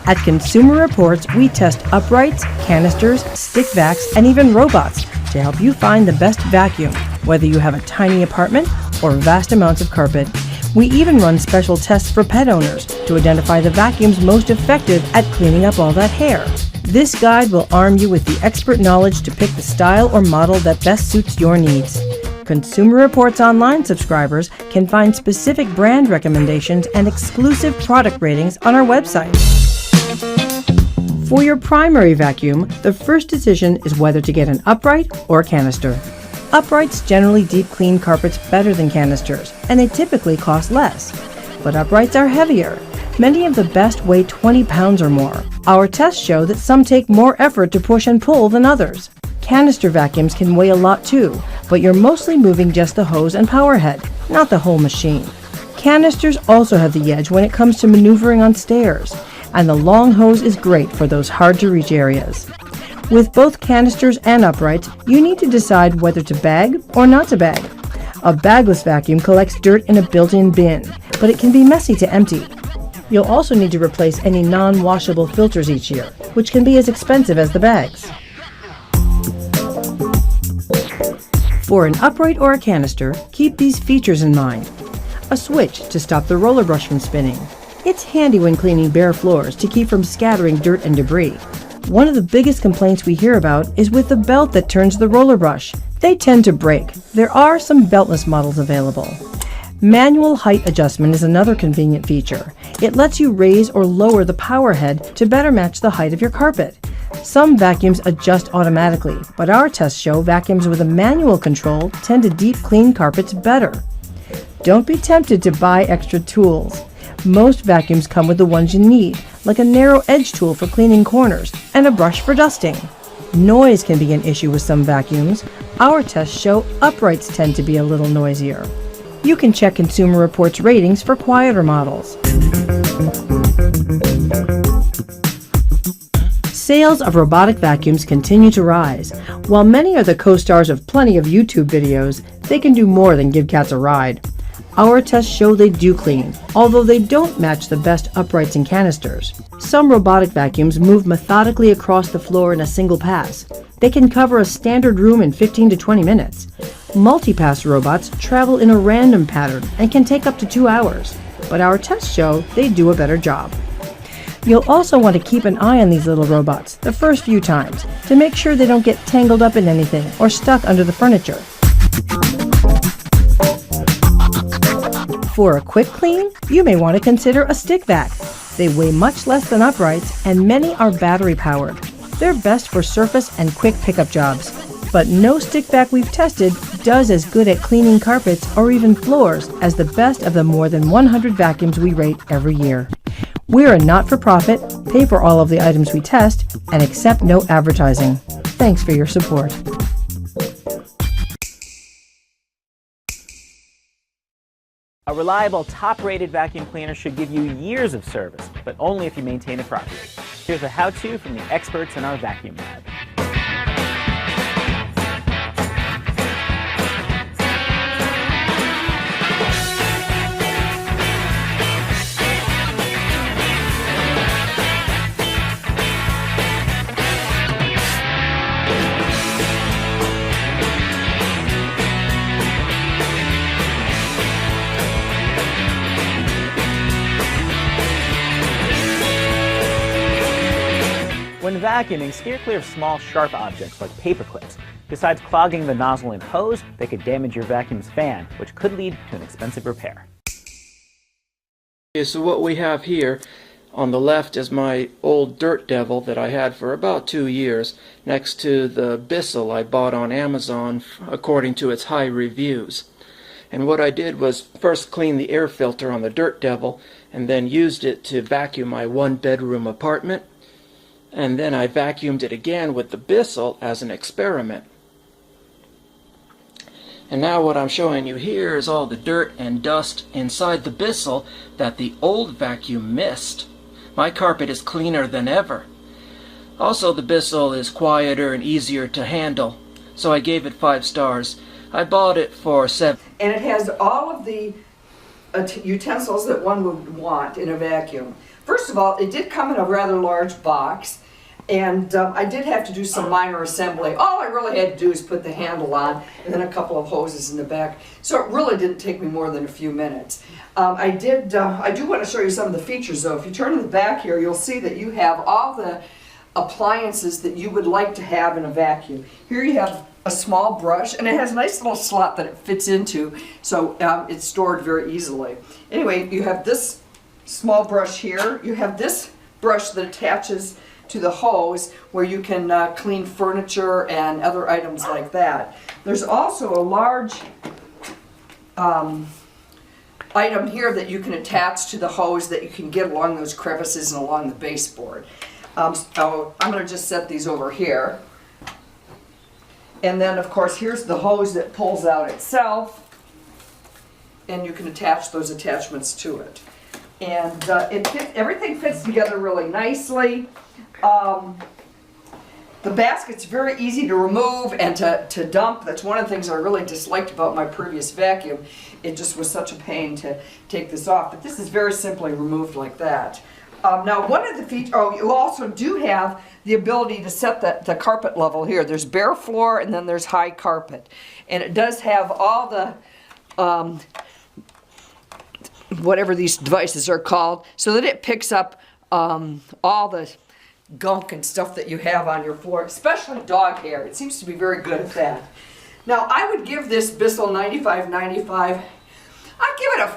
At Consumer Reports, we test uprights, canisters, stick vacs, and even robots to help you find the best vacuum, whether you have a tiny apartment or vast amounts of carpet. We even run special tests for pet owners to identify the vacuums most effective at cleaning up all that hair. This guide will arm you with the expert knowledge to pick the style or model that best suits your needs. Consumer Reports Online subscribers can find specific brand recommendations and exclusive product ratings on our website. For your primary vacuum, the first decision is whether to get an upright or canister. Uprights generally deep clean carpets better than canisters, and they typically cost less. But uprights are heavier. Many of the best weigh 20 pounds or more. Our tests show that some take more effort to push and pull than others. Canister vacuums can weigh a lot too, but you're mostly moving just the hose and power head, not the whole machine. Canisters also have the edge when it comes to maneuvering on stairs, and the long hose is great for those hard-to-reach areas. With both canisters and uprights, you need to decide whether to bag or not to bag. A bagless vacuum collects dirt in a built-in bin, but it can be messy to empty. You'll also need to replace any non-washable filters each year, which can be as expensive as the bags. For an upright or a canister, keep these features in mind. A switch to stop the roller brush from spinning. It's handy when cleaning bare floors to keep from scattering dirt and debris. One of the biggest complaints we hear about is with the belt that turns the roller brush. They tend to break. There are some beltless models available. Manual height adjustment is another convenient feature. It lets you raise or lower the power head to better match the height of your carpet. Some vacuums adjust automatically, but our tests show vacuums with a manual control tend to deep clean carpets better. Don't be tempted to buy extra tools. Most vacuums come with the ones you need, like a narrow edge tool for cleaning corners and a brush for dusting. Noise can be an issue with some vacuums. Our tests show uprights tend to be a little noisier. You can check Consumer Reports ratings for quieter models. Sales of robotic vacuums continue to rise. While many are the co-stars of plenty of YouTube videos, they can do more than give cats a ride. Our tests show they do clean, although they don't match the best uprights and canisters. Some robotic vacuums move methodically across the floor in a single pass. They can cover a standard room in 15 to 20 minutes. Multi-pass robots travel in a random pattern and can take up to 2 hours, but our tests show they do a better job. You'll also want to keep an eye on these little robots the first few times to make sure they don't get tangled up in anything or stuck under the furniture. For a quick clean, you may want to consider a stick vac. They weigh much less than uprights, and many are battery-powered. They're best for surface and quick pickup jobs. But no stick vac we've tested does as good at cleaning carpets or even floors as the best of the more than 100 vacuums we rate every year. We're a not-for-profit, pay for all of the items we test, and accept no advertising. Thanks for your support. A reliable, top-rated vacuum cleaner should give you years of service, but only if you maintain it properly. Here's a how-to from the experts in our vacuum lab. When vacuuming, steer clear of small, sharp objects like paper clips. Besides clogging the nozzle and hose, they could damage your vacuum's fan, which could lead to an expensive repair. Okay, so what we have here on the left is my old Dirt Devil that I had for about 2 years, next to the Bissell I bought on Amazon according to its high reviews. And what I did was first clean the air filter on the Dirt Devil and then used it to vacuum my one-bedroom apartment. And then I vacuumed it again with the Bissell as an experiment. And now what I'm showing you here is all the dirt and dust inside the Bissell that the old vacuum missed. My carpet is cleaner than ever. Also, the Bissell is quieter and easier to handle, so I gave it 5 stars. I bought it for 7. And it has all of the utensils that one would want in a vacuum. First of all, it did come in a rather large box, and I did have to do some minor assembly. All I really had to do is put the handle on and then a couple of hoses in the back. So it really didn't take me more than a few minutes. I do want to show you some of the features though. If you turn to the back here, you'll see that you have all the appliances that you would like to have in a vacuum. Here you have a small brush, and it has a nice little slot that it fits into, so it's stored very easily. Anyway, you have this small brush here. You have this brush that attaches to the hose where you can clean furniture and other items like that. There's also a large item here that you can attach to the hose that you can get along those crevices and along the baseboard. So I'm going to just set these over here. And then of course here's the hose that pulls out itself, and you can attach those attachments to it. And everything fits together really nicely. The basket's very easy to remove and to dump. That's one of the things I really disliked about my previous vacuum. It just was such a pain to take this off. But this is very simply removed like that. Now one of the features, you also do have the ability to set the carpet level here. There's bare floor and then there's high carpet. And it does have all the, whatever these devices are called, so that it picks up all the gunk and stuff that you have on your floor, especially dog hair. It seems to be very good at that. Now I would give this Bissell 9595, I'd give it a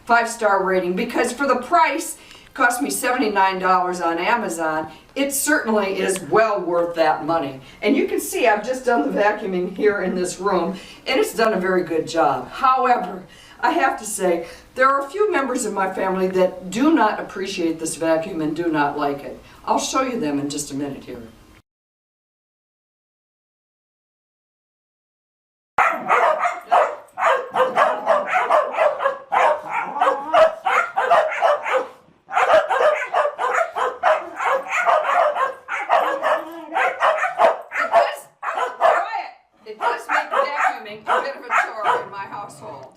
5-star rating, because for the price, it cost me $79 on Amazon, it certainly is well worth that money. And you can see I've just done the vacuuming here in this room, and it's done a very good job. However, I have to say, there are a few members of my family that do not appreciate this vacuum and do not like it. I'll show you them in just a minute here. It does make vacuuming a bit of a chore in my household.